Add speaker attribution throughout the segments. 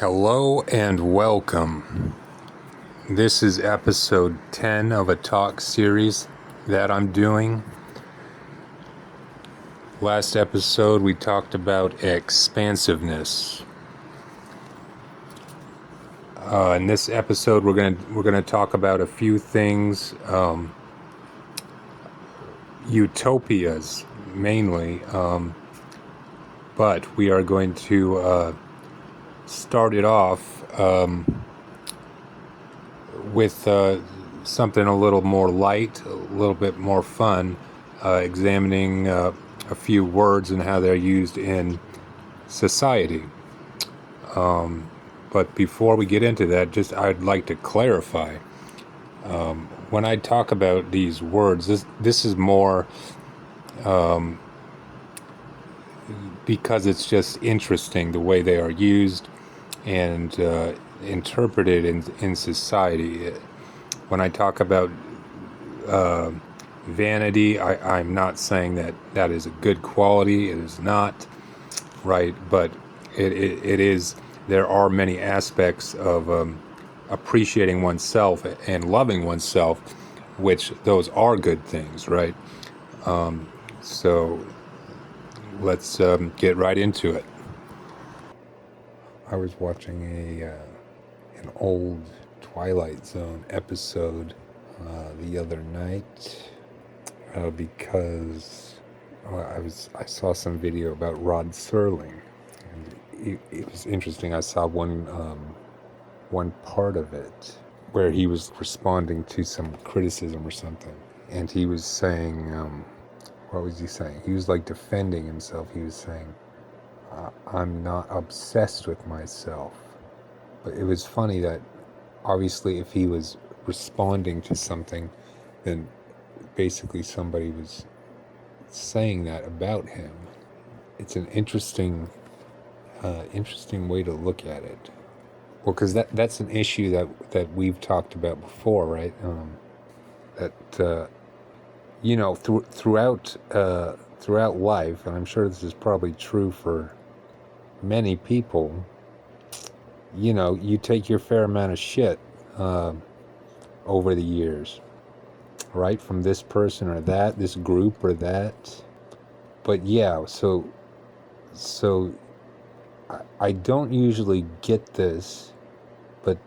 Speaker 1: Hello and welcome. This is episode 10 of a talk series that I'm doing. Last episode we talked about expansiveness. In this episode we're gonna talk about a few things, utopias mainly, but we are going to start it off with something a little more light, a little bit more fun, examining a few words and how they're used in society. But before we get into that, I'd like to clarify. When I talk about these words, this is more because it's just interesting the way they are used and interpreted in society. When I talk about vanity, I'm not saying that is a good quality. It is not, right? But it is. There are many aspects of appreciating oneself and loving oneself, which those are good things, right? So let's get right into it. I was watching an old Twilight Zone episode the other night because I saw some video about Rod Serling, and it was interesting. I saw one part of it where he was responding to some criticism or something, and he was saying, what was he saying? He was like defending himself. He was saying, I'm not obsessed with myself. But it was funny that obviously if he was responding to something, then basically somebody was saying that about him. It's an interesting way to look at it. Well, because that's an issue that we've talked about before, right? Throughout life, and I'm sure this is probably true for many people, you take your fair amount of shit over the years, right? From this person or that, this group or that. But yeah, so I don't usually get this, but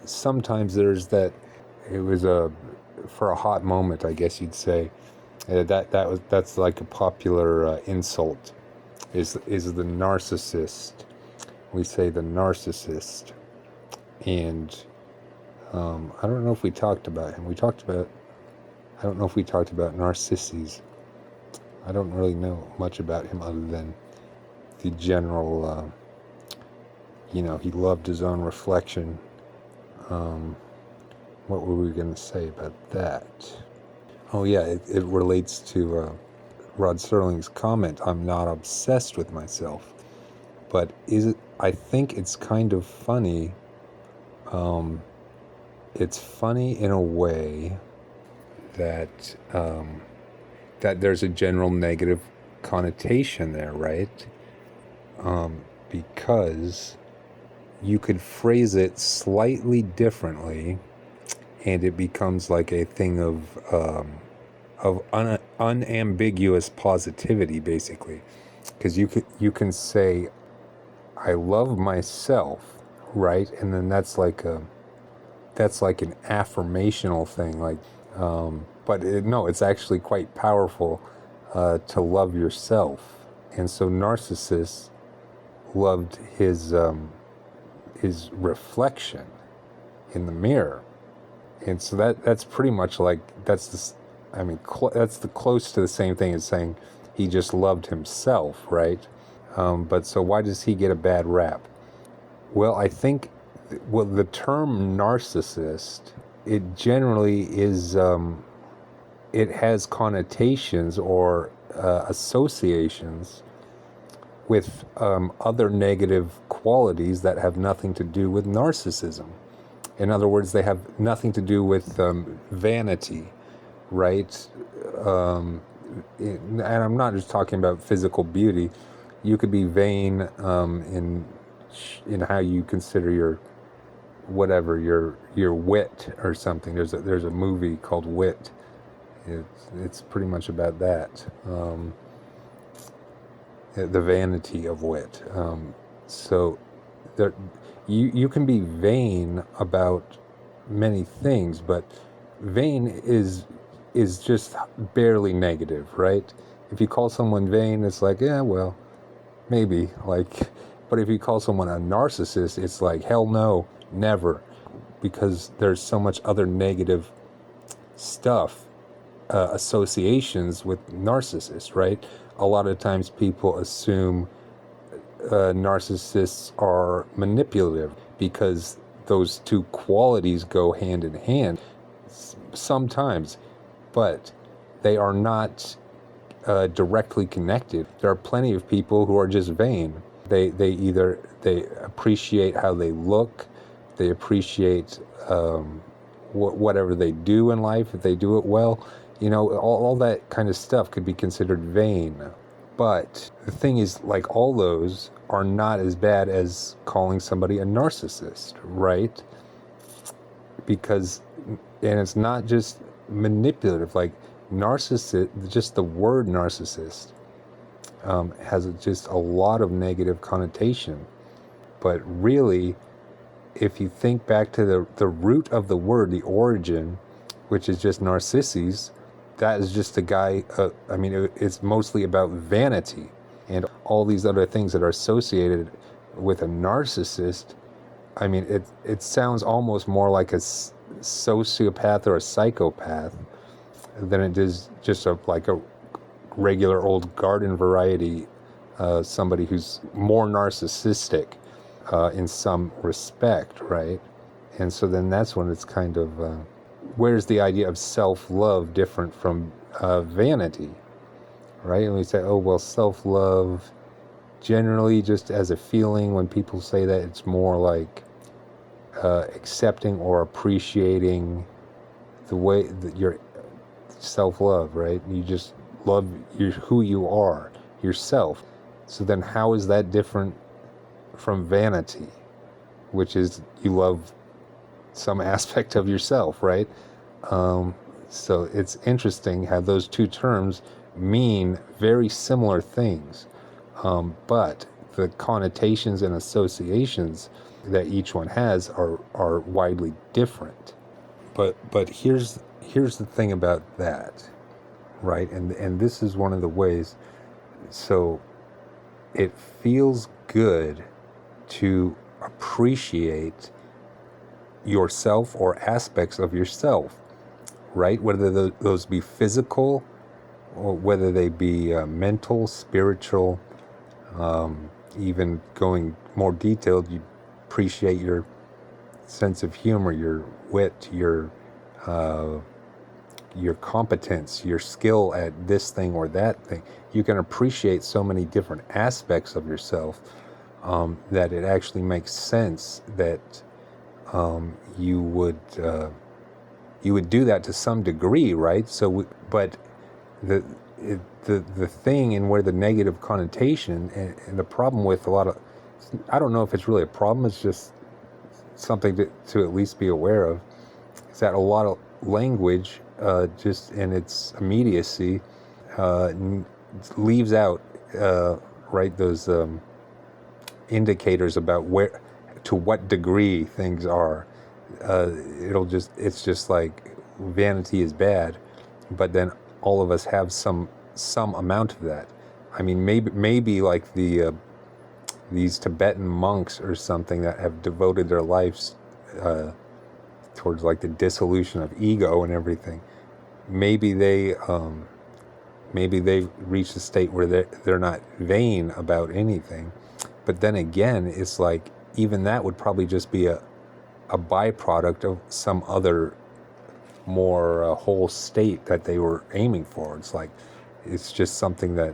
Speaker 1: sometimes there's that. It was for a hot moment, I guess you'd say. That's like a popular insult. Is the narcissist? We say the narcissist, and I don't know if we talked about him. I don't know if we talked about Narcissus. I don't really know much about him other than the general. He loved his own reflection. What were we going to say about that? Oh yeah, it relates to Rod Serling's comment, I'm not obsessed with myself. But I think it's kind of funny. It's funny in a way that there's a general negative connotation there, right? Because you could phrase it slightly differently, and it becomes like a thing of unambiguous positivity, basically. Because you can say, I love myself, right? And then that's like an affirmational thing, like. But it's actually quite powerful to love yourself. And so Narcissus loved his reflection in the mirror, and so that's pretty much like that's the close to the same thing as saying he just loved himself, right? But so why does he get a bad rap? Well, I think the term narcissist, it generally is it has connotations or associations with other negative qualities that have nothing to do with narcissism. In other words, they have nothing to do with vanity, right? And I'm not just talking about physical beauty. You could be vain in in how you consider your whatever your wit or something. There's a movie called Wit. It's pretty much about that. The vanity of wit. So there, you can be vain about many things, but vain is just barely negative, right? If you call someone vain, it's like, yeah, well, maybe, like, but if you call someone a narcissist, it's like, hell no, never, because there's so much other negative stuff, associations with narcissists, right? A lot of times people assume narcissists are manipulative because those two qualities go hand in hand sometimes, but they are not directly connected. There are plenty of people who are just vain. They appreciate how they look, they appreciate whatever they do in life, if they do it well. All that kind of stuff could be considered vain. But the thing is, like, all those are not as bad as calling somebody a narcissist, right? Because, and it's not just manipulative, like narcissist, just the word narcissist has just a lot of negative connotation. But really, if you think back to the root of the word, the origin, which is just narcisses, that is just a guy, it's mostly about vanity and all these other things that are associated with a narcissist. I mean, it sounds almost more like a sociopath or a psychopath than it is just like a regular old garden variety, somebody who's more narcissistic in some respect, right? And so then that's when it's kind of, where's the idea of self-love different from vanity, right? And we say, oh, well, self-love, generally just as a feeling, when people say that, it's more like accepting or appreciating the way that your self-love, right? You just love who you are, yourself. So then how is that different from vanity, which is you love some aspect of yourself, right? So it's interesting how those two terms mean very similar things, but the connotations and associations that each one has are widely different. But here's the thing about that, right? And this is one of the ways. So it feels good to appreciate yourself or aspects of yourself, right? Whether those be physical or whether they be mental, spiritual, even going more detailed, you appreciate your sense of humor, your wit, your competence, your skill at this thing or that thing. You can appreciate so many different aspects of yourself that it actually makes sense that you would do that to some degree, right? So, but the thing and where the negative connotation and the problem with a lot of, I don't know if it's really a problem, it's just something to at least be aware of, is that a lot of language, just in its immediacy, leaves out, right, those indicators about where, to what degree things are. It's just like vanity is bad, but then all of us have some amount of that. I mean, maybe like these Tibetan monks or something that have devoted their lives towards like the dissolution of ego and everything. Maybe they reach a state where they're not vain about anything. But then again, it's like even that would probably just be a byproduct of some other more whole state that they were aiming for. It's like, it's just something that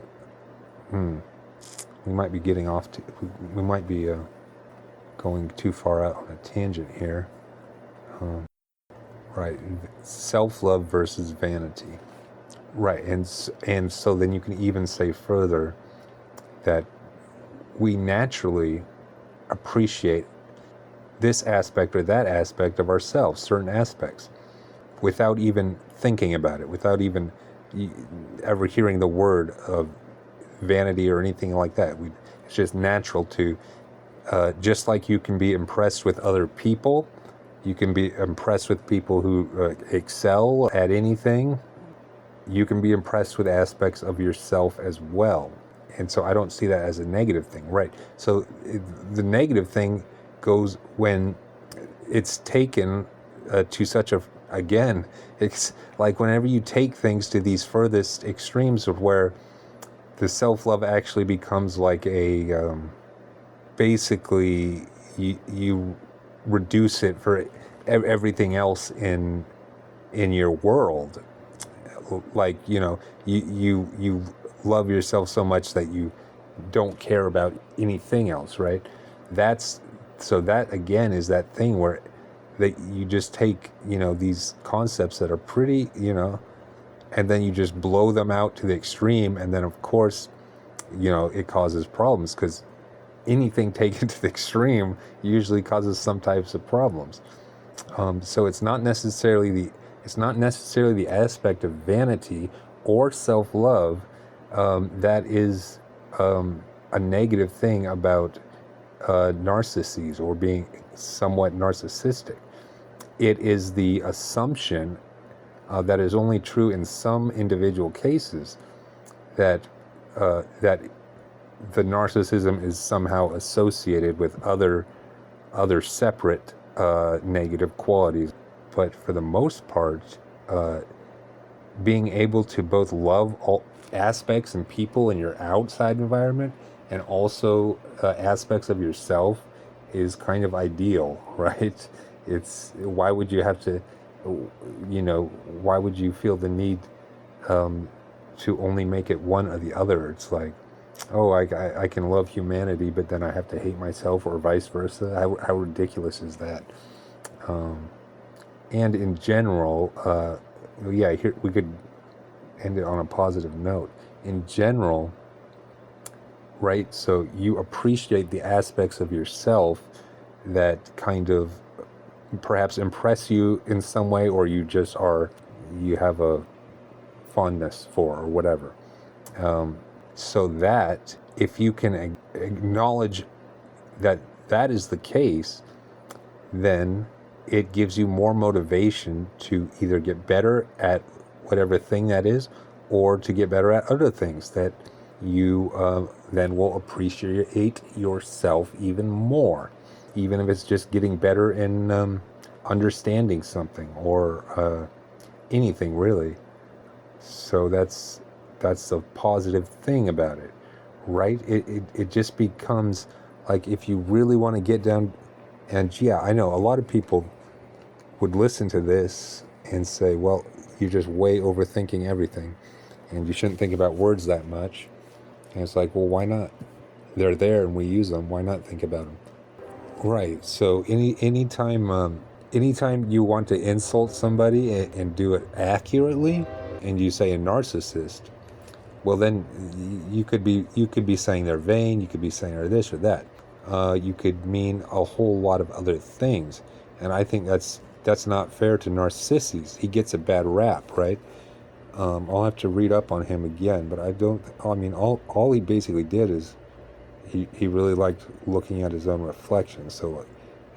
Speaker 1: we might be getting off to, we might be going too far out on a tangent here. Right, self-love versus vanity. Right, and so then you can even say further that we naturally appreciate this aspect or that aspect of ourselves, certain aspects, without even thinking about it, without even ever hearing the word of vanity or anything like that. It's just natural to, just like you can be impressed with other people, you can be impressed with people who excel at anything. You can be impressed with aspects of yourself as well. And so I don't see that as a negative thing, right? So the negative thing goes when it's taken to such a, again, it's like whenever you take things to these furthest extremes of where the self-love actually becomes like a, basically you reduce it for everything else in your world. Like, you love yourself so much that you don't care about anything else, right? So that again is that thing where that you just take, these concepts that are pretty, and then you just blow them out to the extreme, and then of course, it causes problems, because anything taken to the extreme usually causes some types of problems. So it's not necessarily the aspect of vanity or self-love that is a negative thing about narcissists or being somewhat narcissistic. It is the assumption that is only true in some individual cases that that the narcissism is somehow associated with other separate negative qualities. But for the most part, being able to both love all aspects and people in your outside environment and also aspects of yourself is kind of ideal, right? Why would you have to, why would you feel the need to only make it one or the other? It's like, oh, I can love humanity, but then I have to hate myself, or vice versa. How ridiculous is that? And in general, here we could end it on a positive note. In general, right, so you appreciate the aspects of yourself that kind of perhaps impress you in some way, or you have a fondness for, or whatever. So that if you can acknowledge that that is the case, then it gives you more motivation to either get better at whatever thing that is, or to get better at other things that you then will appreciate yourself even more, even if it's just getting better in understanding something or anything really. So that's the positive thing about it, right? It just becomes like, if you really want to get down, and yeah, I know a lot of people would listen to this and say, well, you're just way overthinking everything, and you shouldn't think about words that much. And it's like, well, why not? They're there and we use them. Why not think about them? Right. So anytime you want to insult somebody and do it accurately, and you say a narcissist, well, then you could be saying they're vain. You could be saying they're this or that. You could mean a whole lot of other things, and I think that's not fair to narcissists. He gets a bad rap, right? I'll have to read up on him again, but all he basically did is he really liked looking at his own reflection. So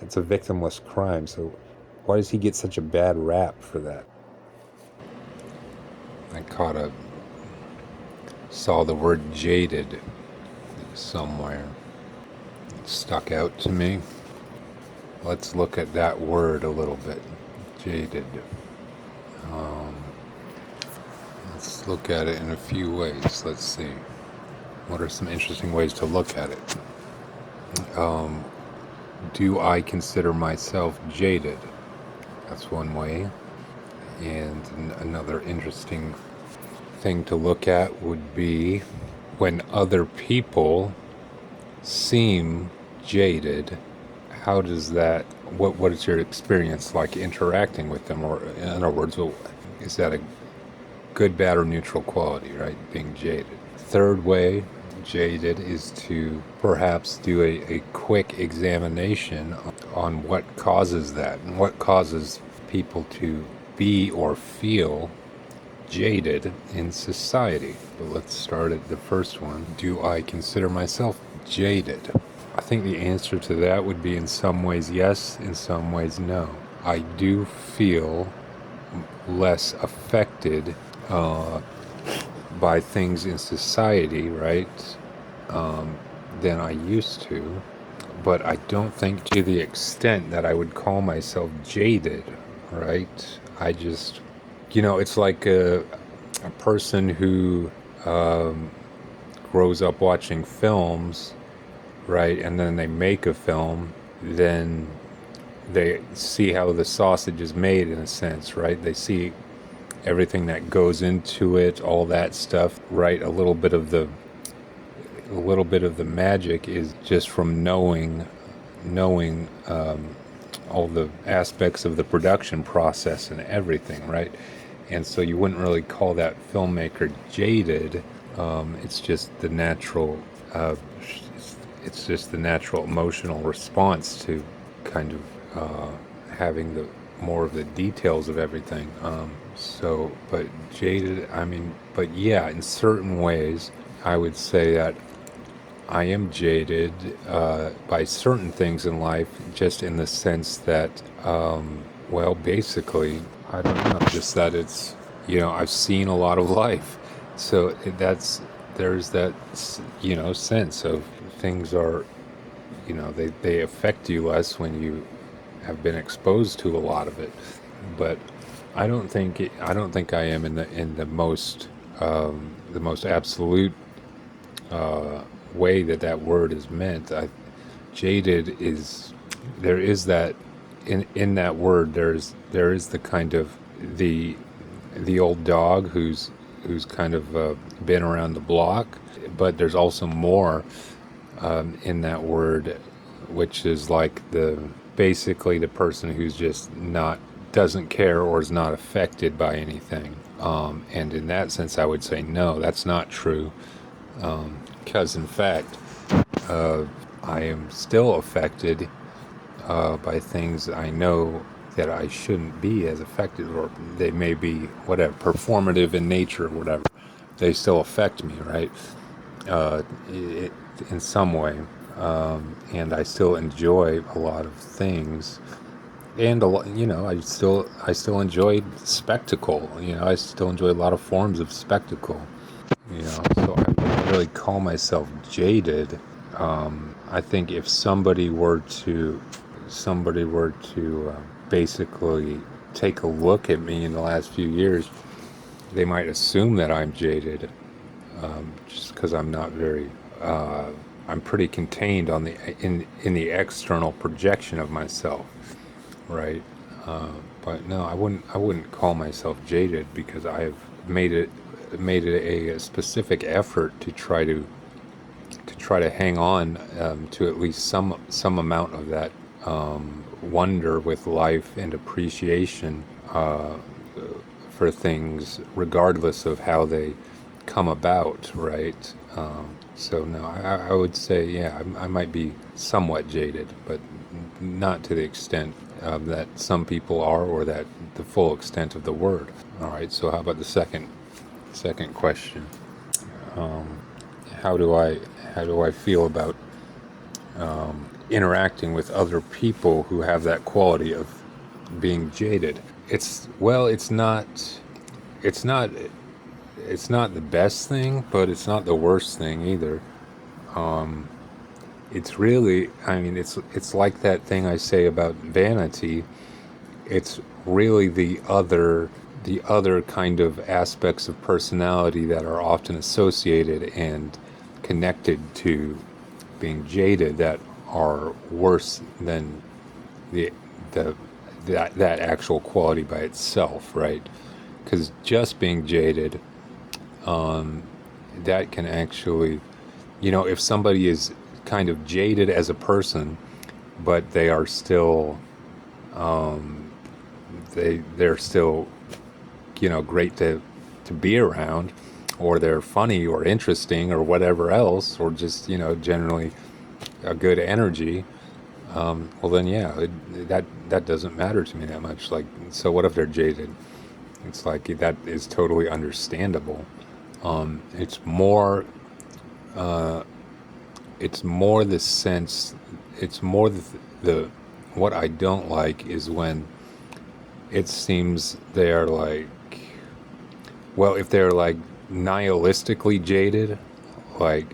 Speaker 1: it's a victimless crime. So why does he get such a bad rap for that? I saw the word jaded somewhere. It stuck out to me. Let's look at that word a little bit. Jaded. Let's look at it in a few ways. Let's see. What are some interesting ways to look at it? Do I consider myself jaded? That's one way. And another interesting thing to look at would be when other people seem jaded. How does that, what is your experience like interacting with them? Or in other words, is that a good, bad, or neutral quality, right? Being jaded. Third way jaded is to perhaps do a quick examination on what causes that and what causes people to be or feel jaded in society. But let's start at the first one. Do I consider myself jaded? I think the answer to that would be in some ways yes, in some ways no. I do feel less affected by things in society, right, than I used to. But I don't think to the extent that I would call myself jaded, right? I just, it's like a person who grows up watching films, right, and then they make a film, then they see how the sausage is made in a sense, right? They see everything that goes into it, all that stuff, right? A little bit of the magic is just from knowing all the aspects of the production process and everything, right? And so you wouldn't really call that filmmaker jaded. It's just the natural. It's just the natural emotional response to kind of having the more of the details of everything. But jaded. But yeah, in certain ways, I would say that I am jaded by certain things in life, just in the sense that, basically, I don't know, just that it's, I've seen a lot of life. So there's that, sense of things are, they affect you less when you have been exposed to a lot of it. But I don't think I am in the most absolute way that word is meant. Jaded is, there is that in that word. There is the kind of the old dog who's kind of been around the block, but there's also more in that word, which is like basically the person who's just doesn't care or is not affected by anything. And in that sense, I would say no, that's not true. Because in fact, I am still affected by things I know that I shouldn't be as affected, or they may be whatever performative in nature or whatever. They still affect me, right? In some way, and I still enjoy a lot of things, and a lot, I still enjoy spectacle. I still enjoy a lot of forms of spectacle. So I wouldn't really call myself jaded. I think if somebody were to basically take a look at me in the last few years, they might assume that I'm jaded, just because I'm not very. I'm pretty contained in the external projection of myself, right? But no, I wouldn't call myself jaded, because I have made it a specific effort to try to hang on to at least some amount of that wonder with life and appreciation for things, regardless of how they come about, right? So no, I would say, yeah, I might be somewhat jaded, but not to the extent that some people are, or that the full extent of the word. All right. So how about the second question? How do I feel about interacting with other people who have that quality of being jaded? It's not the best thing, but it's not the worst thing either. It's really, it's like that thing I say about Vanity. It's really the other kind of aspects of personality that are often associated and connected to being jaded that are worse than that actual quality by itself, right? Because just being jaded, that can actually, if somebody is kind of jaded as a person, but they are still, they're still, great to be around, or they're funny or interesting or whatever else, or just, generally a good energy, well then yeah, that doesn't matter to me that much. Like, so what if they're jaded? It's like that is totally understandable. It's more it's more the sense, it's more the what I don't like is when it seems they're like, well, if they're like nihilistically jaded, like,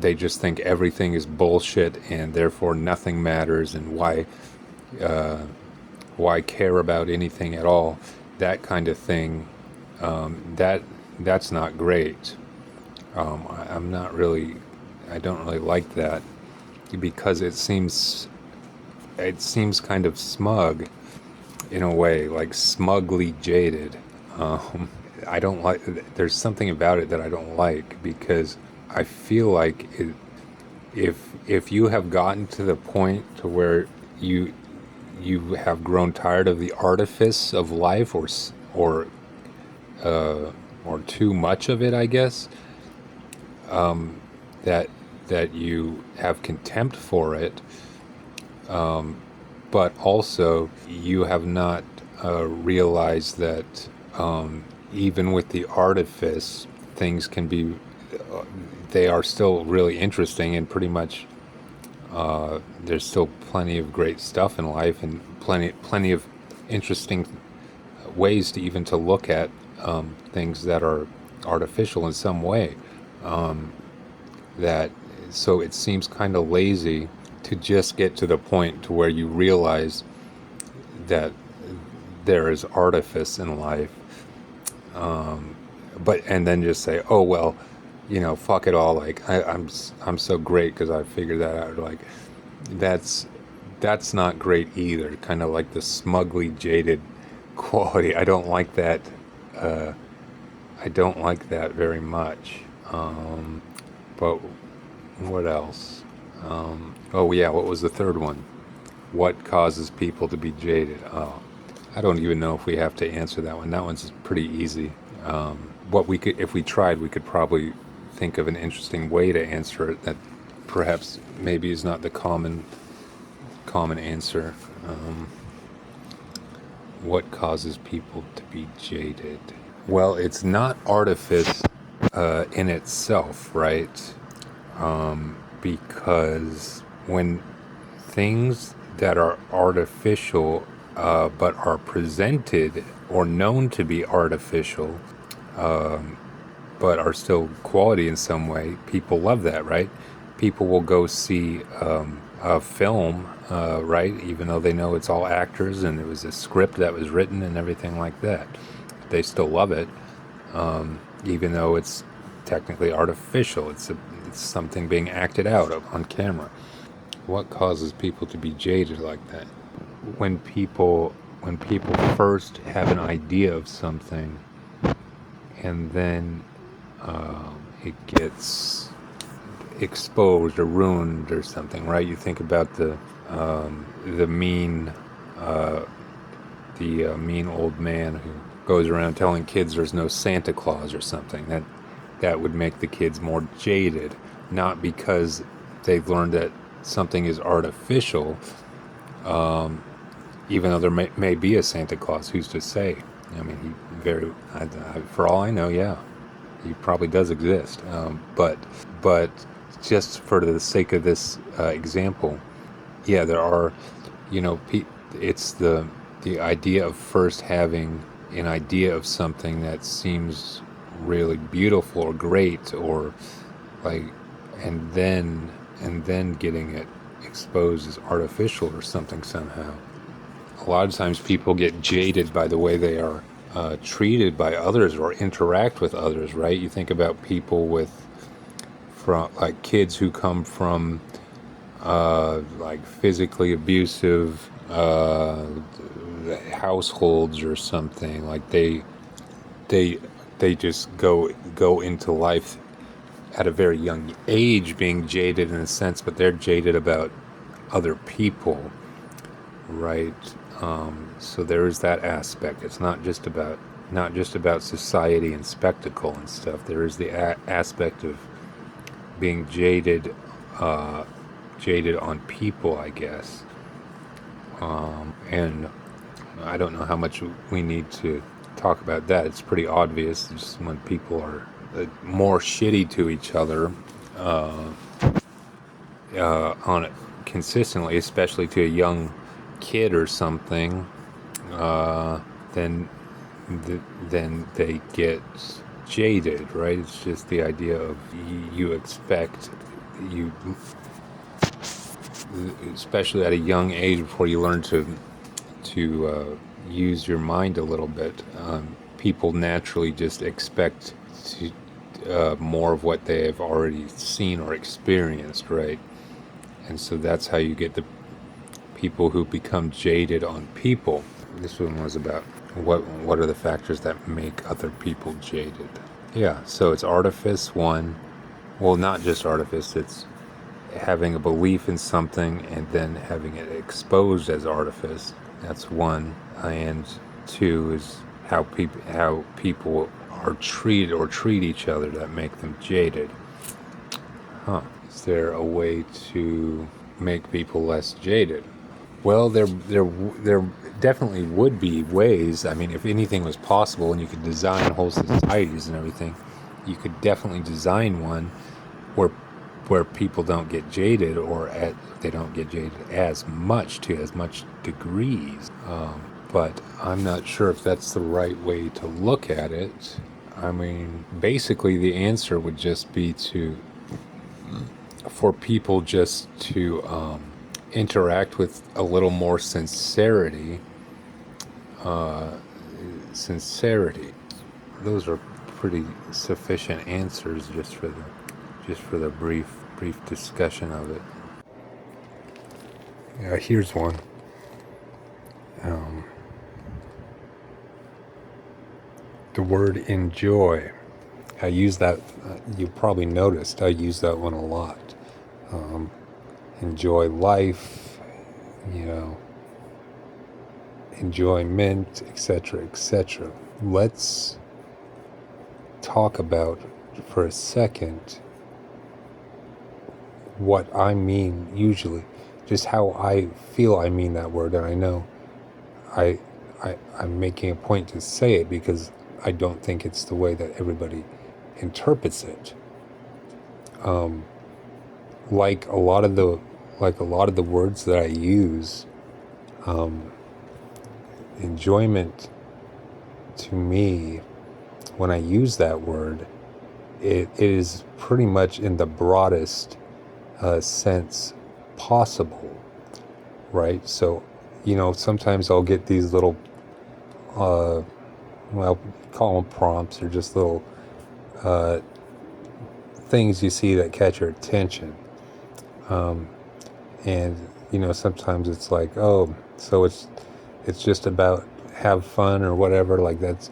Speaker 1: they just think everything is bullshit and therefore nothing matters, and why care about anything at all, that kind of thing. That's not great. I'm not really, I don't really like that, because it seems kind of smug in a way, like smugly jaded. I don't like. There's something about it that I don't like, because I feel like if you have gotten to the point to where you have grown tired of the artifice of life, or too much of it, I guess, that you have contempt for it, but also you have not realized that, even with the artifice, things can be, they are still really interesting, and pretty much there's still plenty of great stuff in life, and plenty of interesting ways to even to look at things that are artificial in some way. That So it seems kind of lazy to just get to the point to where you realize that there is artifice in life, but and then just say, oh well, fuck it all. Like I'm so great because I figured that out. Like that's that's not great either. Kind of like the smugly jaded quality. I don't like that. Uh, I don't like that very much. But what else? Oh yeah, what was the third one? What causes people to be jaded? Oh, I don't even know if we have to answer that one. That one's pretty easy. What we could, if we tried, we could probably think of an interesting way to answer it that perhaps maybe is not the common answer. What causes people to be jaded? Well, it's not artifice in itself, right? Because when things that are artificial, but are presented or known to be artificial, but are still quality in some way, people love that, right? People will go see a film, right? Even though they know it's all actors and it was a script that was written and everything like that. They still love it, even though it's technically artificial. It's something being acted out on camera. What causes people to be jaded like that? When people first have an idea of something, and then it gets exposed or ruined or something, right? You think about the mean mean old man who goes around telling kids there's no Santa Claus or something. That would make the kids more jaded, not because they've learned that something is artificial, even though there may be a Santa Claus. Who's to say? I mean, for all I know, yeah, he probably does exist. But just for the sake of this example, yeah, there are, it's the idea of first having an idea of something that seems really beautiful or great, or like, and then getting it exposed as artificial or something somehow. A lot of times people get jaded by the way they are treated by others or interact with others, right? You think about people from like kids who come from like physically abusive households or something. Like they just go into life at a very young age being jaded in a sense, but they're jaded about other people, right? So there is that aspect. It's not just about not just about society and spectacle and stuff. There is the aspect of being jaded on people, I guess. And I don't know how much we need to talk about that. It's pretty obvious just when people are more shitty to each other on it consistently, especially to a young kid or something, then then they get jaded, right? It's just the idea of you expect you, especially at a young age, before you learn to use your mind a little bit. People naturally just expect to, more of what they have already seen or experienced, right? And so that's how you get the people who become jaded on people. This one was about what are the factors that make other people jaded. Yeah, so it's artifice, one. Well, not just artifice, it's having a belief in something and then having it exposed as artifice. That's one. And two is how people are treated or treat each other that make them jaded. Is there a way to make people less jaded? Well, there definitely would be ways. I mean, if anything was possible and you could design whole societies and everything, you could definitely design one where people don't get jaded, or they don't get jaded as much degrees. But I'm not sure if that's the right way to look at it. I mean, basically the answer would just be for people just to interact with a little more sincerity. Those are pretty sufficient answers just for the brief discussion of it. Yeah, here's one. The word enjoy. I use that. You probably noticed I use that one a lot. Enjoy life, enjoyment, etc., etc. Let's talk about for a second what I mean usually, just how I feel I mean that word, and I know I'm making a point to say it because I don't think it's the way that everybody interprets it. Like a lot of the words that I use, enjoyment to me, when I use that word, it is pretty much in the broadest sense possible, right? So, sometimes I'll get these little, call them prompts, or just little things you see that catch your attention. And sometimes it's like, oh, so it's just about have fun or whatever, like that's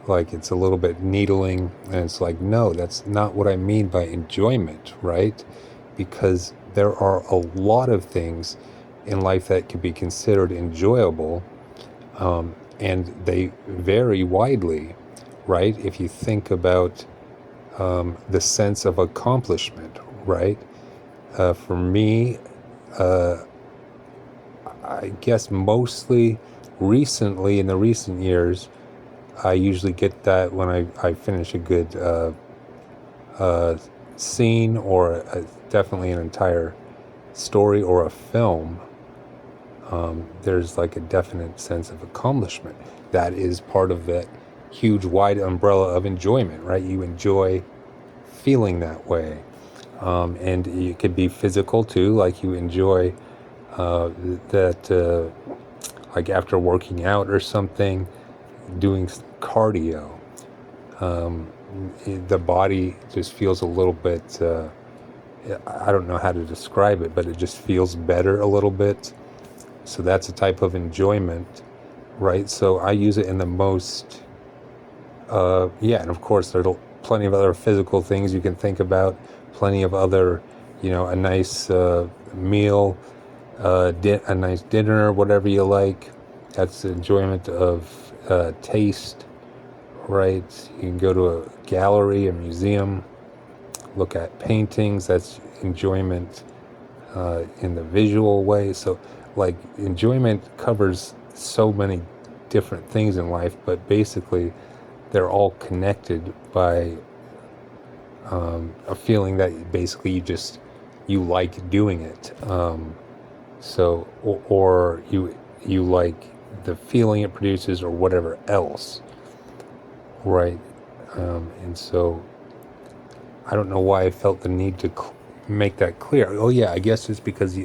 Speaker 1: like it's a little bit needling, and it's like, no, that's not what I mean by enjoyment, right? Because there are a lot of things in life that can be considered enjoyable, and they vary widely, right? If you think about the sense of accomplishment, right? For me, I guess mostly recently, in the recent years, I usually get that when I finish a good scene, or definitely an entire story or a film. There's like a definite sense of accomplishment. That is part of that huge wide umbrella of enjoyment, right? You enjoy feeling that way. And it could be physical too, like you enjoy that, like after working out or something, doing cardio. The body just feels a little bit, I don't know how to describe it, but it just feels better a little bit. So that's a type of enjoyment, right? So I use it in the most, and of course there's plenty of other physical things you can think about, plenty of other, a nice meal, a nice dinner, whatever you like. That's the enjoyment of taste. right? You can go to a gallery, a museum, look at paintings. That's enjoyment in the visual way. So, like, enjoyment covers so many different things in life, but basically, they're all connected by a feeling that basically you like doing it. So, or you like the feeling it produces, or whatever else, right? And so, I don't know why I felt the need to make that clear. Oh yeah, I guess it's because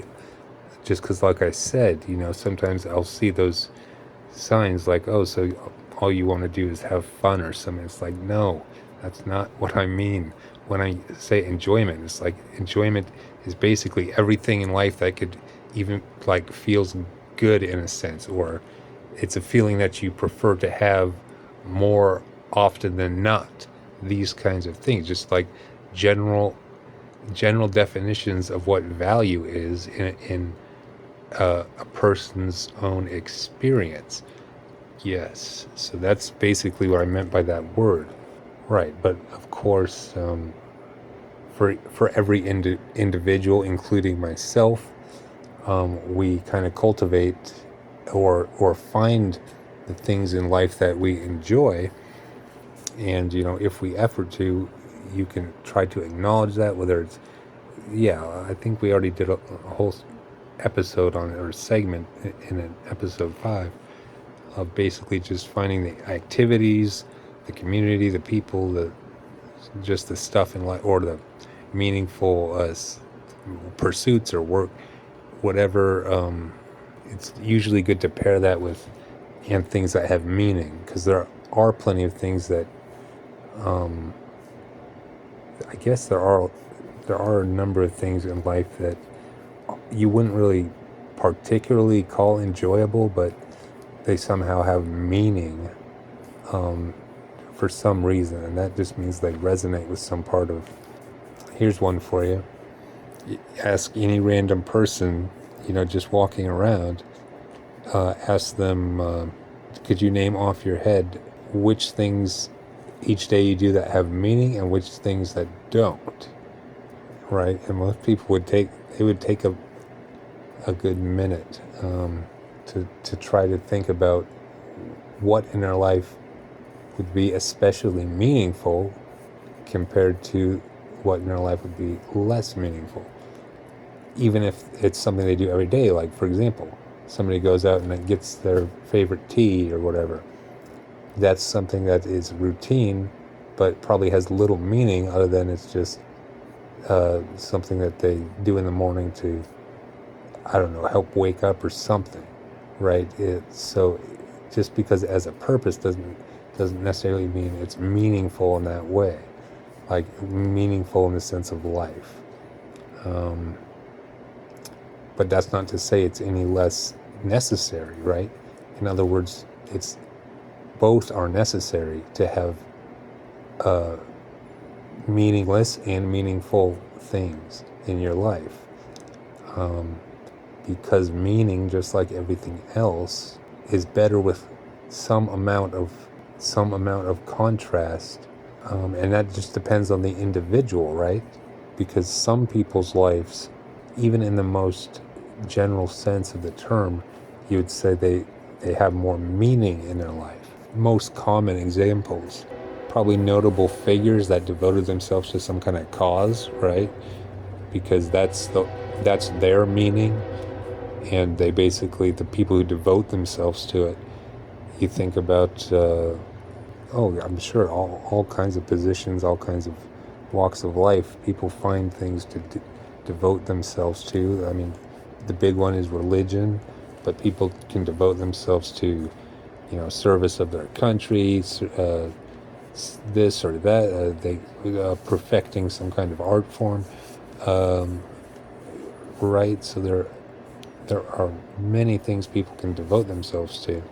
Speaker 1: like I said, sometimes I'll see those signs like, oh, so all you want to do is have fun or something. It's like, no, that's not what I mean. When I say enjoyment, it's like enjoyment is basically everything in life that could even like feels good in a sense, or it's a feeling that you prefer to have more often than not. These kinds of things, just like general definitions of what value is in a person's own experience. Yes, so that's basically what I meant by that word. Right, but of course, for every individual, including myself, we kind of cultivate or find the things in life that we enjoy, and if we effort to, you can try to acknowledge that. Whether it's, yeah, I think we already did a whole episode on it, or segment in an episode 5, of basically just finding the activities, the community, the people, just the stuff in life, or the meaningful pursuits or work, whatever. It's usually good to pair that with and things that have meaning, because there are plenty of things that I guess there are a number of things in life that you wouldn't really particularly call enjoyable, but they somehow have meaning for some reason, and that just means they resonate with some part of. Here's one for you. Ask any random person, just walking around, ask them, could you name off your head which things each day you do that have meaning and which things that don't, right? And most people would take a good minute to try to think about what in their life would be especially meaningful compared to what in their life would be less meaningful. Even if it's something they do every day, like, for example, somebody goes out and gets their favorite tea or whatever. That's something that is routine, but probably has little meaning other than it's just something that they do in the morning to, I don't know, help wake up or something, right? So just because it has a purpose doesn't necessarily mean it's meaningful in that way, like meaningful in the sense of life. But that's not to say it's any less necessary, right? In other words, both are necessary to have meaningless and meaningful things in your life. Because meaning, just like everything else, is better with some amount of contrast, and that just depends on the individual, right? Because some people's lives, even in the most general sense of the term, you would say they have more meaning in their life. Most common examples, probably notable figures that devoted themselves to some kind of cause, right? Because that's their meaning, and they basically, the people who devote themselves to it, you think about, I'm sure all kinds of positions, all kinds of walks of life, people find things to devote themselves to. I mean, the big one is religion, but people can devote themselves to, service of their country, this or that, they perfecting some kind of art form, right? So there are many things people can devote themselves to,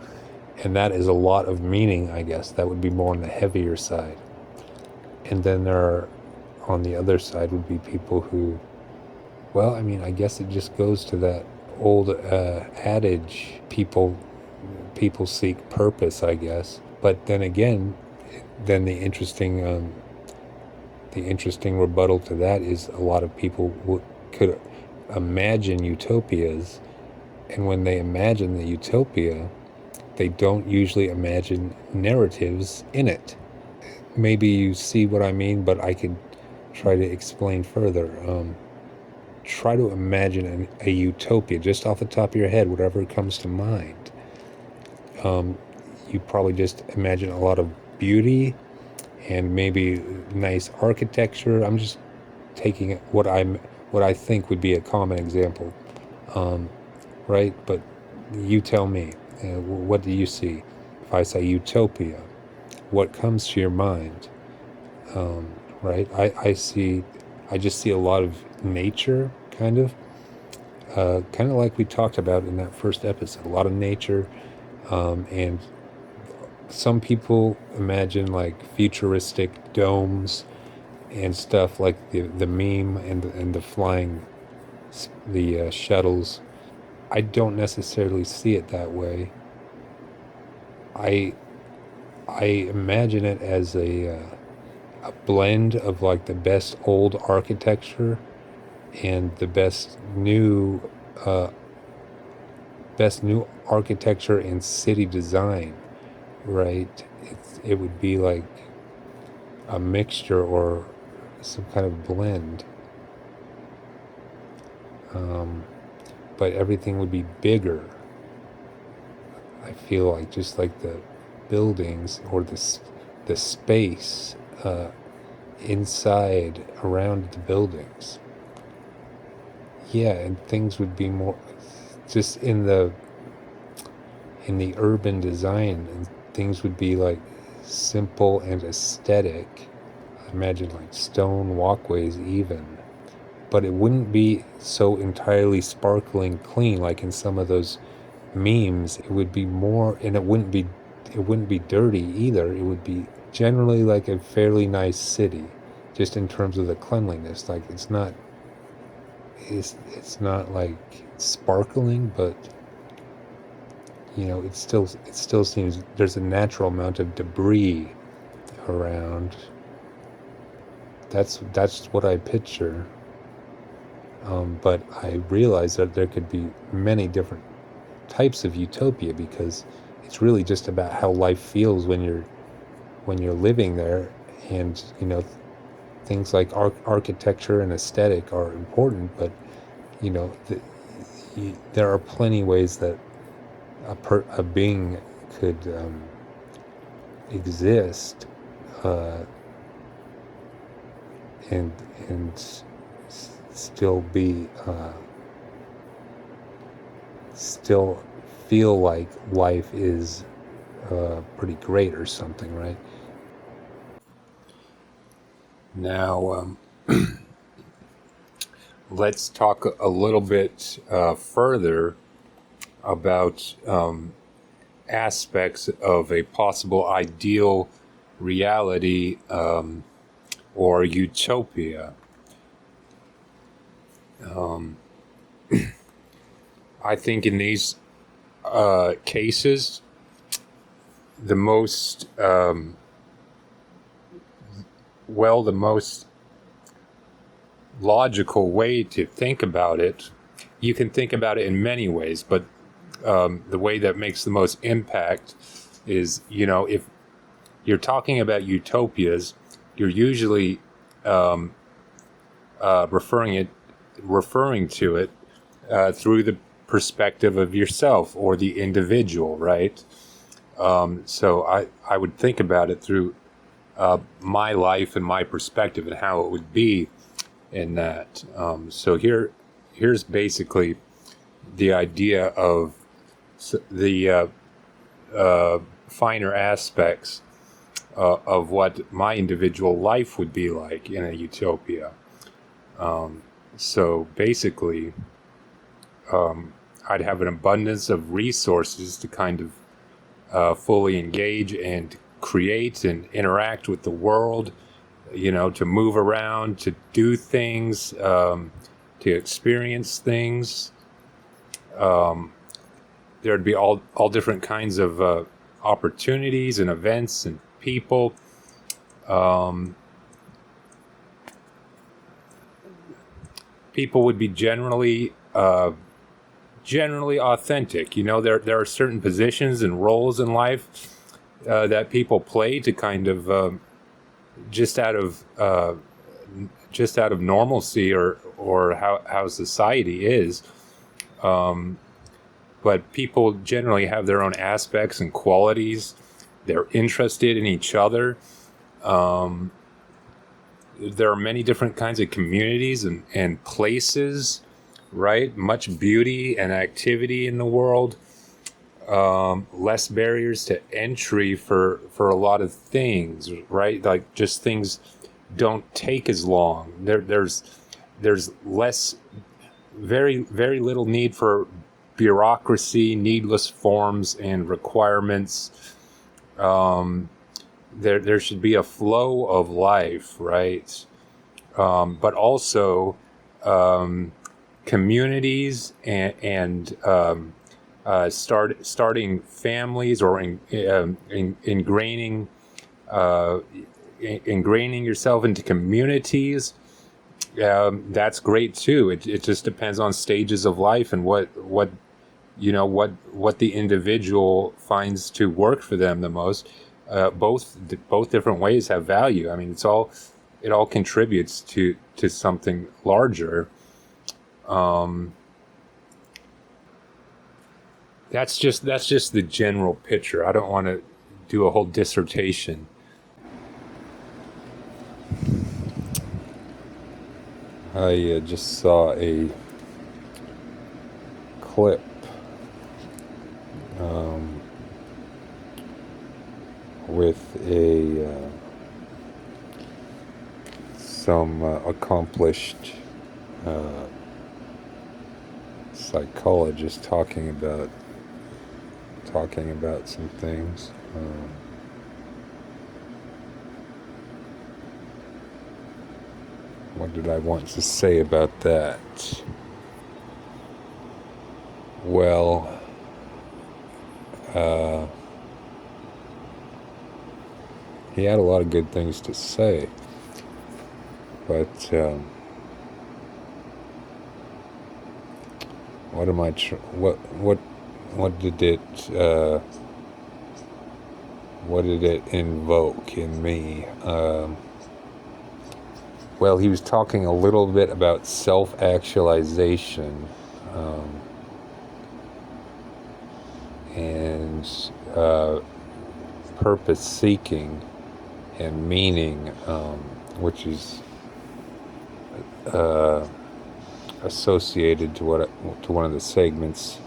Speaker 1: and that is a lot of meaning, I guess. That would be more on the heavier side. And then there are, on the other side, would be people who, well, I mean, I guess it just goes to that old adage, people seek purpose, I guess. But then again, then the interesting rebuttal to that is a lot of people could imagine utopias, and when they imagine the utopia, they don't usually imagine narratives in it. Maybe you see what I mean, but I could try to explain further. Try to imagine a utopia just off the top of your head, whatever comes to mind. You probably just imagine a lot of beauty and maybe nice architecture. I'm just taking what I think would be a common example, right? But you tell me, what do you see? If I say utopia, what comes to your mind? Right? I just see a lot of nature, kind of like we talked about in that first episode. A lot of nature, and some people imagine like futuristic domes and stuff, like the meme and the flying shuttles. I don't necessarily see it that way. I imagine it as a blend of like the best old architecture and the best new architecture and city design, right? It would be like a mixture or some kind of blend. But everything would be bigger. I feel like just like the buildings or the space inside around the buildings. Yeah, and things would be more just in the urban design, and things would be like simple and aesthetic. I imagine like stone walkways even, but it wouldn't be so entirely sparkling clean like in some of those memes. It would be more, and it wouldn't be dirty either. It would be generally like a fairly nice city, just in terms of the cleanliness. Like it's not like sparkling, but it still seems there's a natural amount of debris around. That's what I picture. But I realize that there could be many different types of utopia, because it's really just about how life feels when you're living there. And things like architecture and aesthetic are important, but there are plenty ways that a being could exist and still be still feel like life is pretty great or something, right? Now, let's talk a little bit further about aspects of a possible ideal reality or utopia. I think in these cases, the most the most logical way to think about it, you can think about it in many ways, but the way that makes the most impact is, if you're talking about utopias, you're usually referring to it through the perspective of yourself or the individual, right? So I would think about it through my life and my perspective and how it would be in that. So here's basically the idea of the finer aspects of what my individual life would be like in a utopia. So basically, I'd have an abundance of resources to kind of fully engage and create and interact with the world, to move around, to do things, to experience things. There'd be all different kinds of opportunities and events and people. Um, People would be generally authentic. There are certain positions and roles in life that people play to kind of just out of just out of normalcy or how society is. But people generally have their own aspects and qualities. They're interested in each other. There are many different kinds of communities and places, right? Much beauty and activity in the world. Less barriers to entry for a lot of things, right? Like just things don't take as long. There's less, very little need for bureaucracy, needless forms and requirements. There should be a flow of life, right? But also communities and starting families or ingraining yourself into communities. That's great too. It just depends on stages of life and what the individual finds to work for them the most. Both different ways have value. I mean, it all contributes to something larger. That's just the general picture. I don't want to do a whole dissertation. I just saw a clip with some accomplished psychologist talking about some things. What did I want to say about that? Well, he had a lot of good things to say, but what did it invoke in me? Well, he was talking a little bit about self-actualization, and purpose-seeking and meaning, which is associated to one of the segments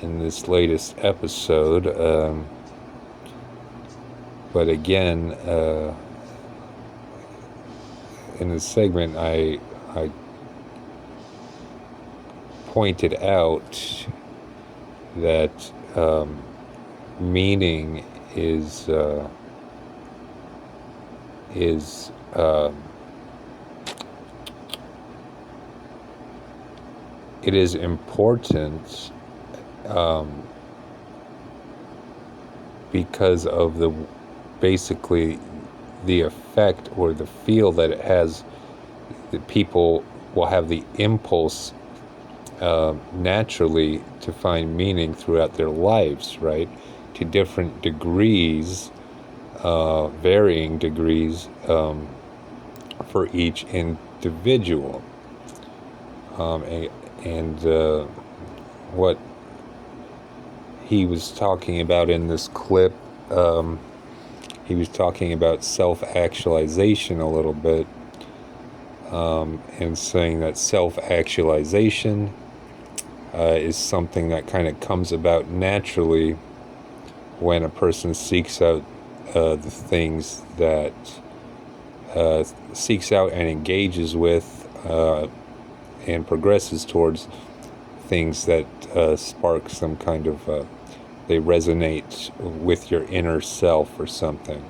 Speaker 1: in this latest episode. But again, in this segment, I pointed out that meaning is it is important because of basically the effect or the feel that it has. That people will have the impulse naturally to find meaning throughout their lives, right? To different degrees, varying degrees for each individual. And what he was talking about in this clip, he was talking about self-actualization a little bit, and saying that self-actualization is something that kind of comes about naturally when a person seeks out the things that seeks out and engages with and progresses towards things that spark some kind of they resonate with your inner self or something,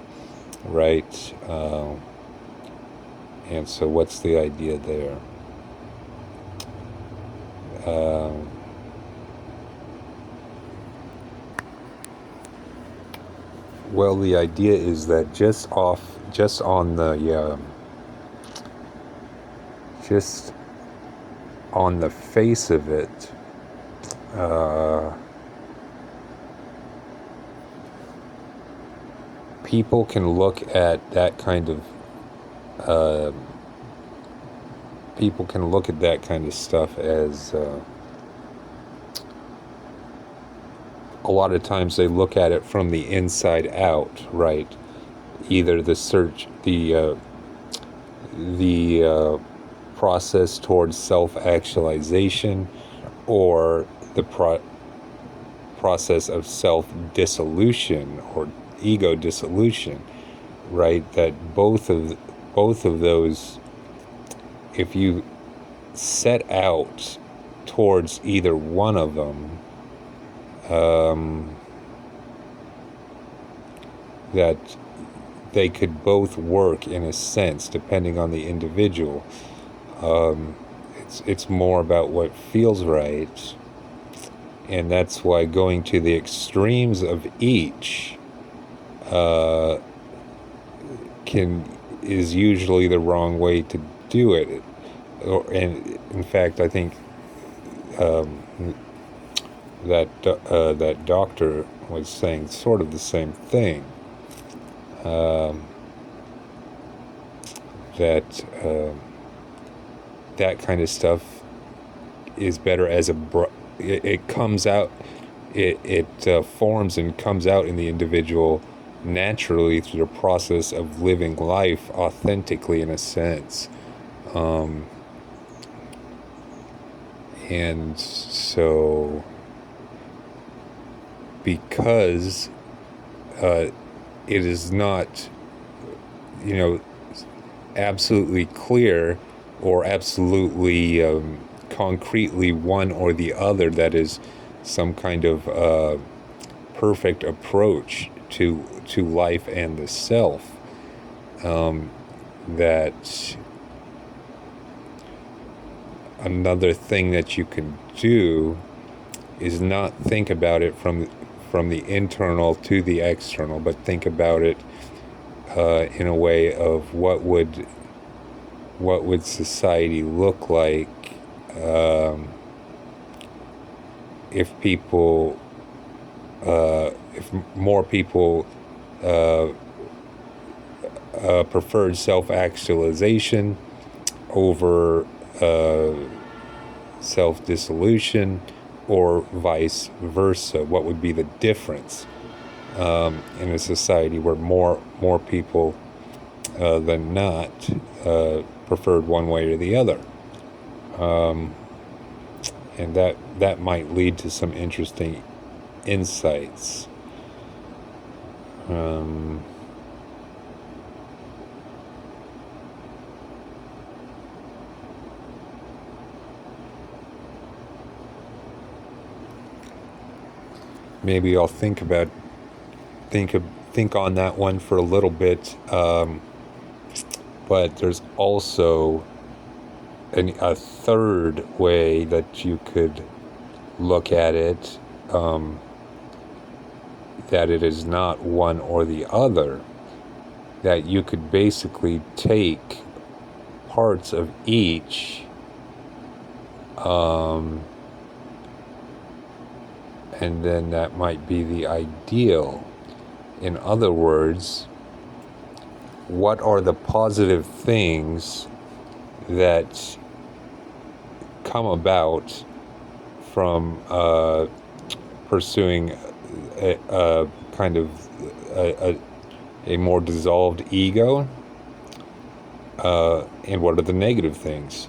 Speaker 1: right? And so what's the idea there? Well, the idea is that just on the face of it, uh, people can look at that kind of uh, stuff as a lot of times they look at it from the inside out, right? Either the process towards self-actualization, or the process of self-dissolution or ego dissolution, right? That both of those, if you set out towards either one of them, that they could both work in a sense, depending on the individual. It's more about what feels right, and that's why going to the extremes of each is usually the wrong way to do it. And in fact, I think that doctor was saying sort of the same thing. That that kind of stuff is better as it comes out, it forms and comes out in the individual naturally through the process of living life authentically, in a sense. And so, because it is not, absolutely clear or absolutely concretely one or the other, that is some kind of perfect approach to life and the self, that another thing that you can do is not think about it from the internal to the external, but think about it in a way of what would society look like if more people preferred self-actualization over self-dissolution, or vice versa. What would be the difference in a society where more people than not preferred one way or the other? And that might lead to some interesting insights. Maybe I'll think on that one for a little bit. But there's also a third way that you could look at it, that it is not one or the other, that you could basically take parts of each, and then that might be the ideal. In other words, what are the positive things that come about from pursuing a kind of a more dissolved ego, and what are the negative things?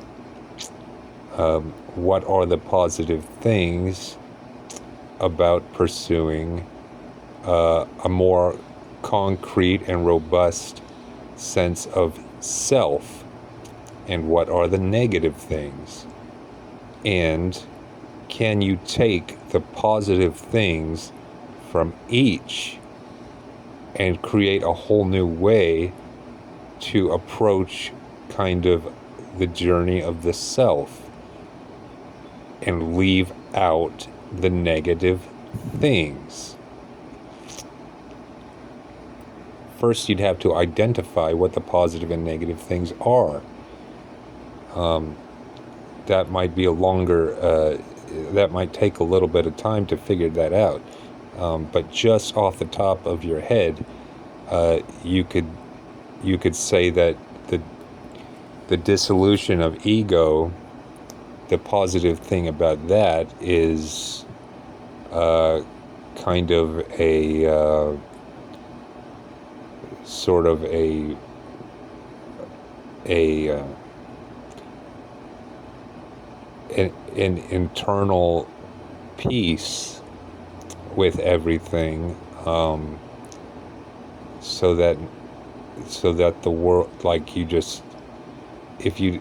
Speaker 1: What are the positive things about pursuing a more concrete and robust sense of self? And what are the negative things? And can you take the positive things from each and create a whole new way to approach kind of the journey of the self, and leave out the negative things? first you'd have to identify what the positive and negative things are. That might be that might take a little bit of time to figure that out. But just off the top of your head, you could say that the dissolution of ego, the positive thing about that is kind of a sort of an internal peace with everything, so that the world, like, you just, if you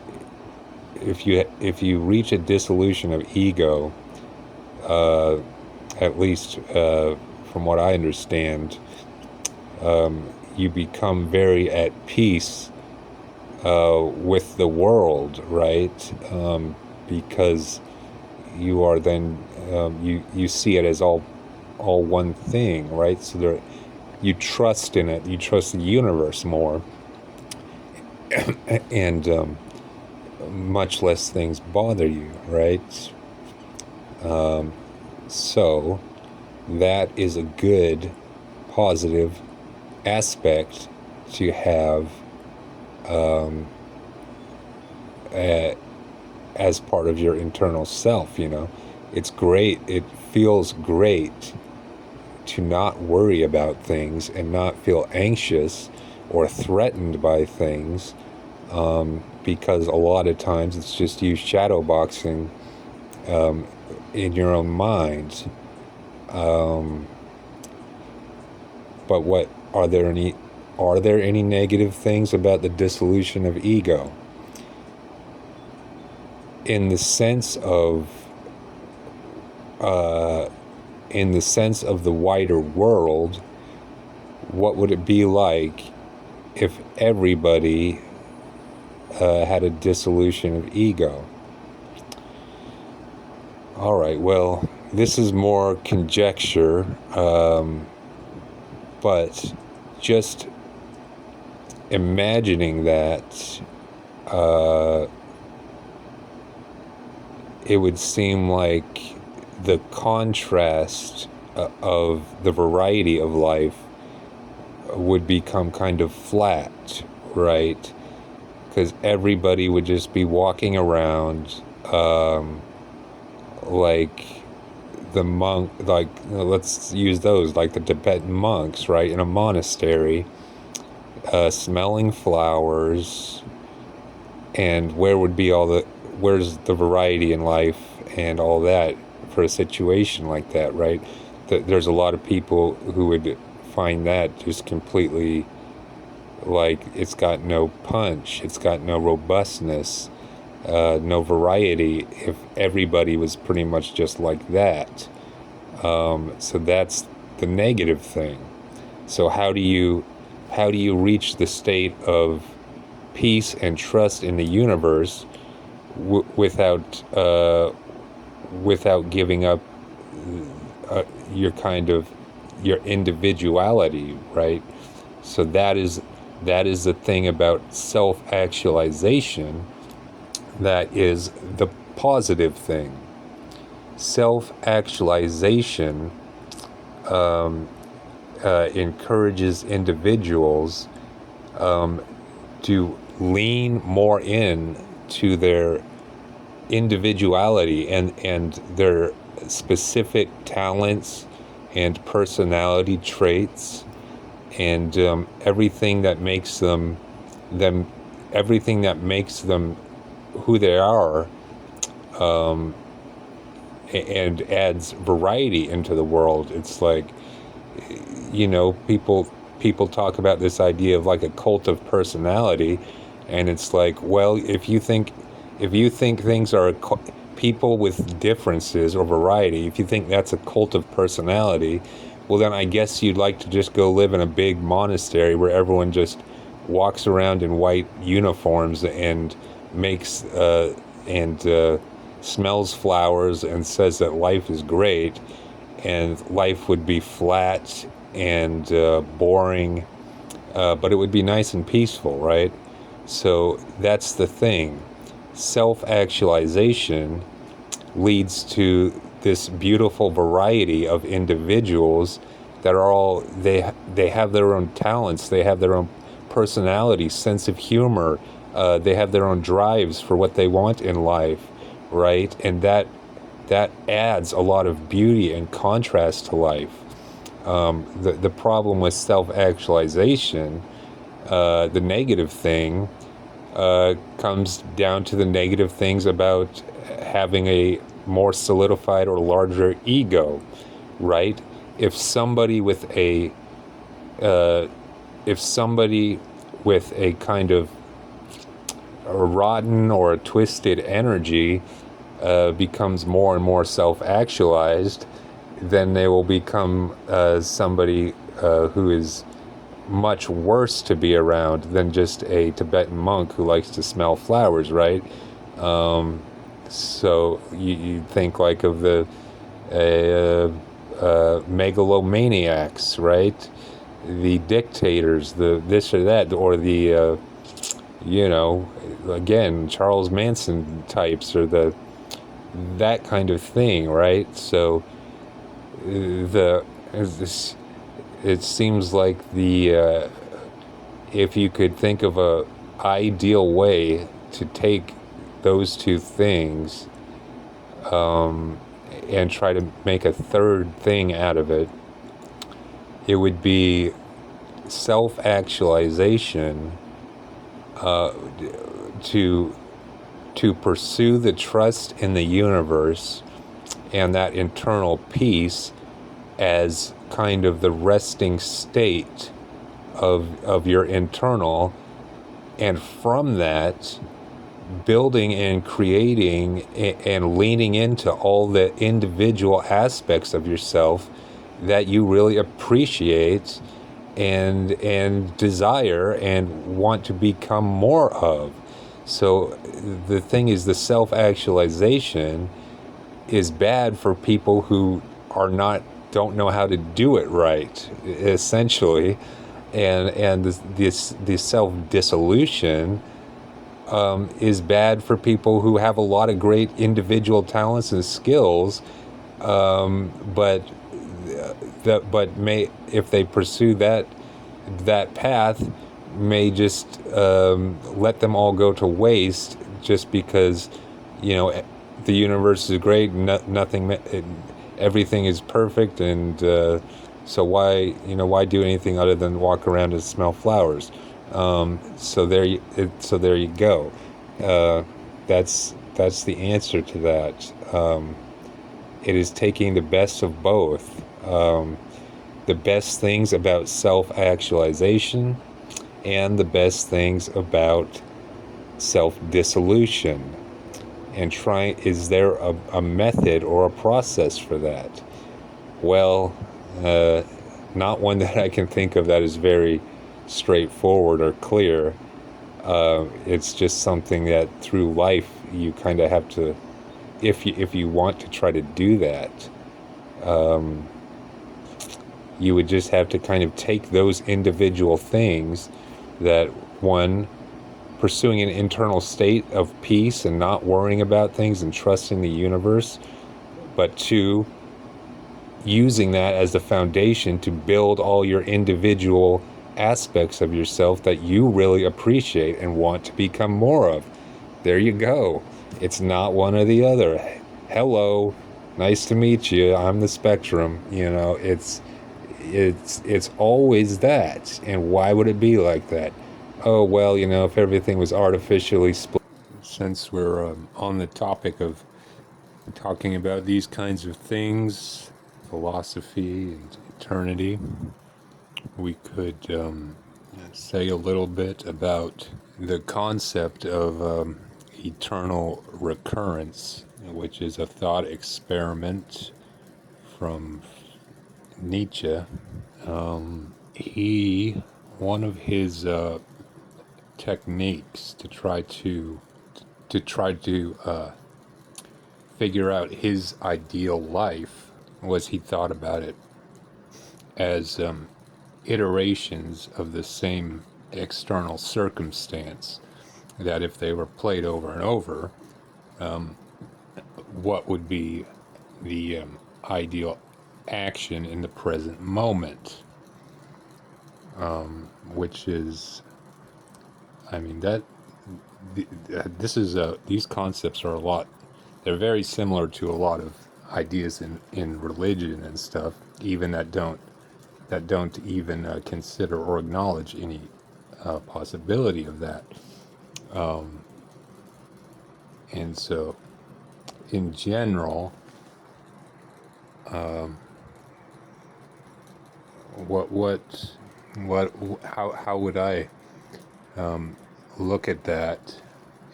Speaker 1: reach a dissolution of ego, at least from what I understand, you become very at peace with the world, right? Because you are then you see it as all one thing, right? So you trust in it, you trust the universe more, and much less things bother you, right? So that is a good positive aspect to have as part of your internal self. It's great, it feels great to not worry about things and not feel anxious or threatened by things, because a lot of times it's just you shadowboxing in your own mind. But what are there any negative things about the dissolution of ego? In the sense of the wider world, what would it be like if everybody had a dissolution of ego? All right, well, this is more conjecture, but just imagining that, it would seem like the contrast of the variety of life would become kind of flat, right? Because everybody would just be walking around like the monk, like, let's use those, like the Tibetan monks, right, in a monastery, smelling flowers. And where's the variety in life and all that for a situation like that, right? There's a lot of people who would find that just completely, like, it's got no punch, it's got no robustness, no variety, if everybody was pretty much just like that. So that's the negative thing. So how do you reach the state of peace and trust in the universe without giving up your individuality, right? So that is the thing about self-actualization. That is the positive thing. Self-actualization encourages individuals to lean more in to their individuality and their specific talents and personality traits, and everything that makes them who they are, and adds variety into the world. It's like, people talk about this idea of like a cult of personality, and it's like, well, if you think things are people with differences or variety, if you think that's a cult of personality, well, then I guess you'd like to just go live in a big monastery where everyone just walks around in white uniforms and makes smells flowers and says that life is great, and life would be flat and boring, but it would be nice and peaceful, right? So that's the thing. Self-actualization leads to this beautiful variety of individuals that are all they have their own talents, they have their own personality, sense of humor, they have their own drives for what they want in life, right? And that adds a lot of beauty and contrast to life. The problem with self-actualization, the negative thing, comes down to the negative things about having a more solidified or larger ego, right? If somebody with a kind of a rotten or a twisted energy becomes more and more self-actualized, then they will become somebody who is much worse to be around than just a Tibetan monk who likes to smell flowers, right? So you think like of the megalomaniacs, right? The dictators, the this or that, or the again, Charles Manson types, or that kind of thing, right? So it seems like if you could think of a ideal way to take those two things and try to make a third thing out of it, it would be self-actualization, to pursue the trust in the universe and that internal peace as kind of the resting state of your internal, and from that building and creating and leaning into all the individual aspects of yourself that you really appreciate and desire and want to become more of. So the thing is, the self-actualization is bad for people who don't know how to do it right, essentially, and this self-dissolution is bad for people who have a lot of great individual talents and skills, but may, if they pursue that path, may just let them all go to waste, just because the universe is great, everything is perfect, and so why do anything other than walk around and smell flowers? So there you go. That's the answer to that. It is taking the best of both. The best things about self-actualization and the best things about self-dissolution. And is there a method or a process for that? Well, not one that I can think of that is very straightforward or clear. It's just something that through life you kind of have to, if you want to try to do that, you would just have to kind of take those individual things, that one, pursuing an internal state of peace and not worrying about things and trusting the universe, but two, using that as the foundation to build all your individual aspects of yourself that you really appreciate and want to become more of. There you go. It's not one or the other. Hello, nice to meet you. I'm the spectrum. It's always that. And why would it be like that? Oh, well, if everything was artificially split. Since we're on the topic of talking about these kinds of things, philosophy and eternity, we could say a little bit about the concept of eternal recurrence, which is a thought experiment from Nietzsche. One of his techniques to try to figure out his ideal life was, he thought about it as iterations of the same external circumstance, that if they were played over and over, what would be the ideal action in the present moment, which is, I mean, these concepts are they're very similar to a lot of ideas in religion and stuff, even that don't even consider or acknowledge any possibility of that. And so, in general, how would I look at that?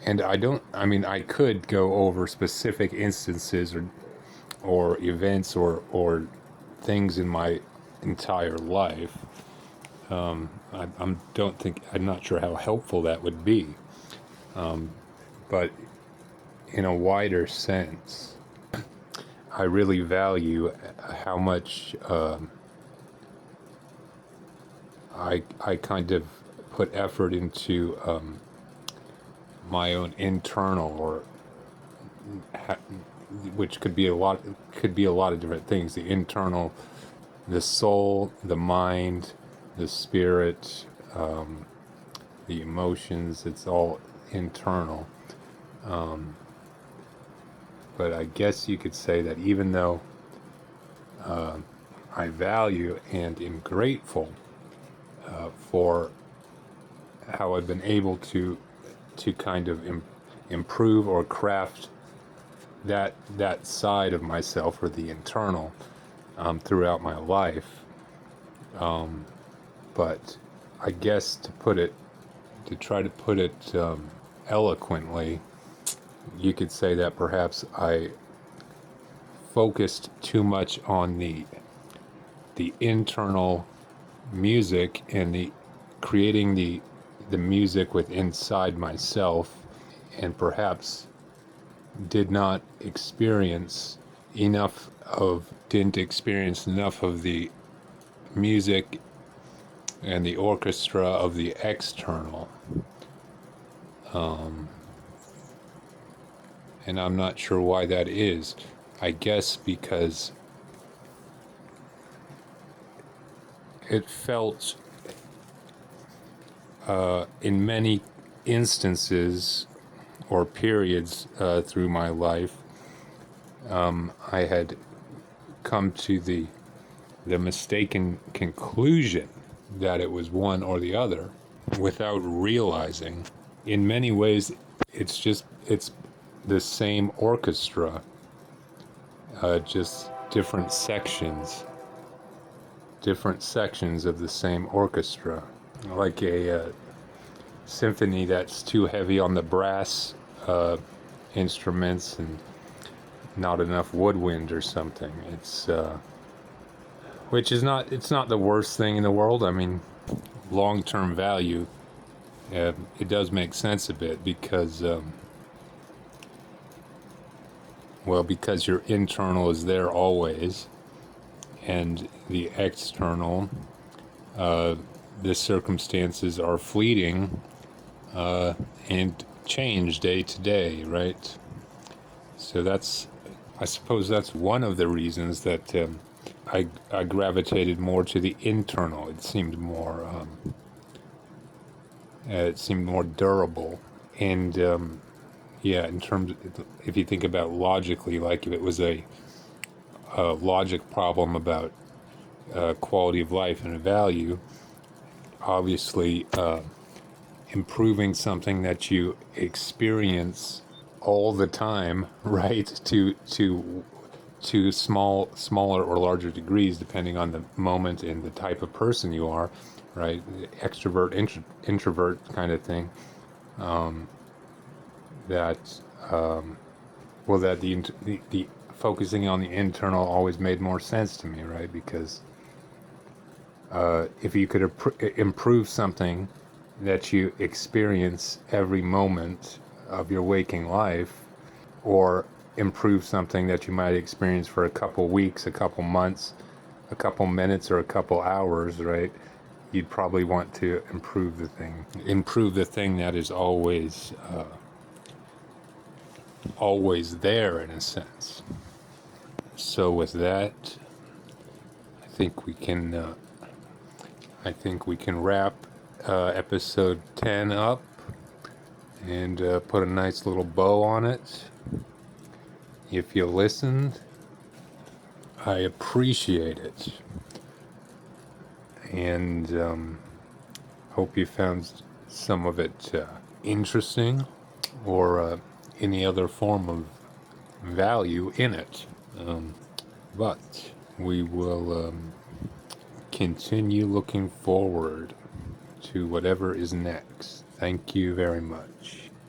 Speaker 1: And I mean, I could go over specific instances or events or things in my entire life. I'm not sure how helpful that would be. But in a wider sense, I really value how much I kind of put effort into my own internal, or which could be a lot of different things. The internal, the soul, the mind, the spirit, the emotions. It's all internal. But I guess you could say that even though I value and am grateful for how I've been able to kind of improve or craft that side of myself, or the internal, throughout my life. But I guess to try to put it eloquently, you could say that perhaps I focused too much on the internal music and the creating the music within inside myself, and perhaps didn't experience enough of the music and the orchestra of the external. And I'm not sure why that is. I guess because it felt in many instances or periods through my life, I had come to the mistaken conclusion that it was one or the other, without realizing. In many ways, it's the same orchestra, just different sections of the same orchestra, like a symphony that's too heavy on the brass instruments and not enough woodwind or something. It's which is not the worst thing in the world. I mean, long-term value, it does make sense a bit, because because your internal is there always, and the external, the circumstances are fleeting and change day to day, right? So I suppose that's one of the reasons that I gravitated more to the internal. It seemed more durable, and in terms of, if you think about logically, like if it was a logic problem about quality of life and value, obviously improving something that you experience all the time, right, to smaller or larger degrees, depending on the moment and the type of person you are, right, extrovert, introvert kind of thing, that the focusing on the internal always made more sense to me, right? Because if you could improve something that you experience every moment of your waking life, or improve something that you might experience for a couple weeks, a couple months, a couple minutes, or a couple hours, right? you'd probably want to improve the thing that is always there in a sense. So with that, I think we can wrap episode 10 up and put a nice little bow on it. If you listened, I appreciate it, and hope you found some of it interesting, or any other form of value in it. But we will continue looking forward to whatever is next. Thank you very much.